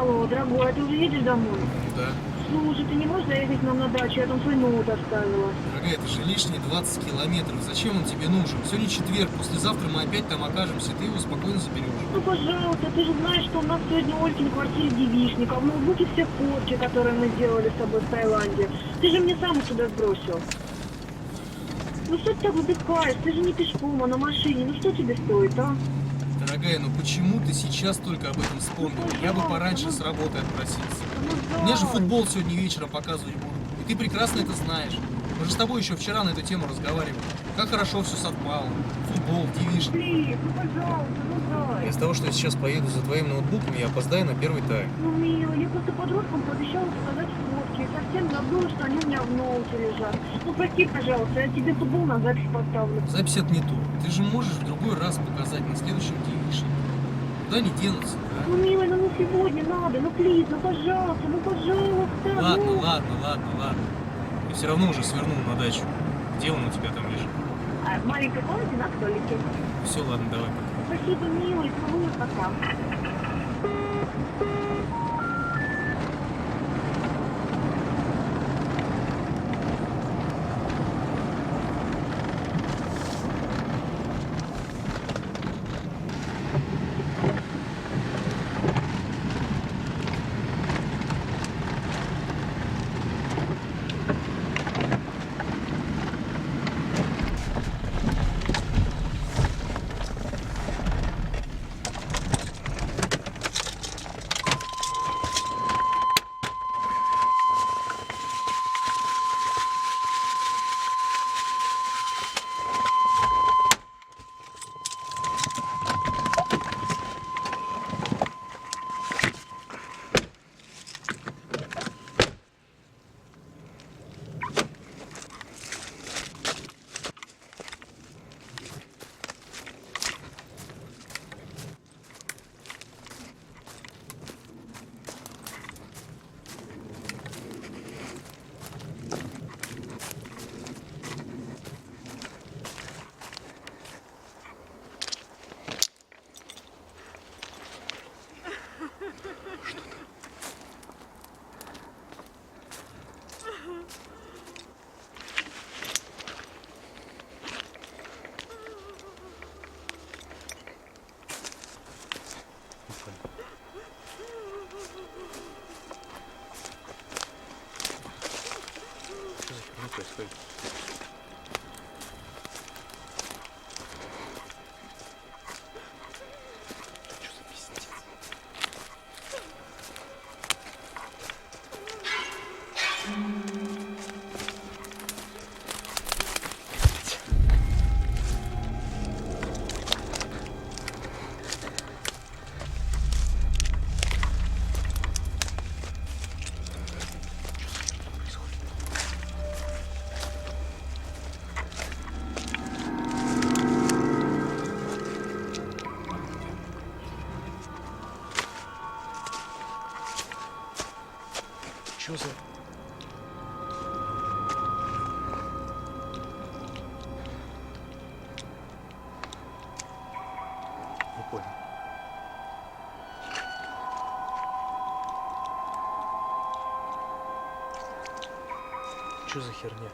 Алло, дорогой, а ты уже едешь домой? Да. Слушай, ты не можешь заехать к нам на дачу? Я там свой ноут оставила. Дорогая, это же лишние 20 километров. Зачем он тебе нужен? Сегодня четверг, послезавтра мы опять там окажемся, ты его спокойно заберешь. Ну, пожалуйста, ты же знаешь, что у нас сегодня Олькин в квартире девичника, в ноутбуке все фотки, которые мы сделали с тобой в Таиланде. Ты же мне сам их сюда сбросил. Ну что ты так вздыхаешь? Ты же не пешком, а на машине. Ну что тебе стоит, а? Дорогая, ну почему ты сейчас только об этом вспомнила? Я бы пораньше с работы отпросился. Ну Мне же да. футбол сегодня вечером показывать будут. И ты прекрасно это знаешь. Мы же с тобой еще вчера на эту тему разговаривали. Как хорошо все совпало. Футбол, девишник. Блин, ну пожалуйста, ну да. Из-за того, что я сейчас поеду за твоим ноутбуком, я опоздаю на первый тайм. Ну, милый, я просто подросткам пообещала показать фотки. И совсем забыла, что они у меня в ноуте лежат. Ну, прости, пожалуйста, я тебе футбол на запись поставлю. Запись это не то. Ты же можешь в другой раз показать на следующем девишнике. Куда не денутся, да? Ну, милый, ну не сегодня надо. Ну, плиз, ну, пожалуйста, ну, пожалуйста. Ладно, ну. ладно. Я все равно уже свернул на дачу. Где он у тебя там лежит? А в маленькой комнате на столике. Все, ладно, давай пока. Спасибо, милый, целую, пока. Что за херня происходит? Что за пиздец? Что за... Не понял. Что за херня?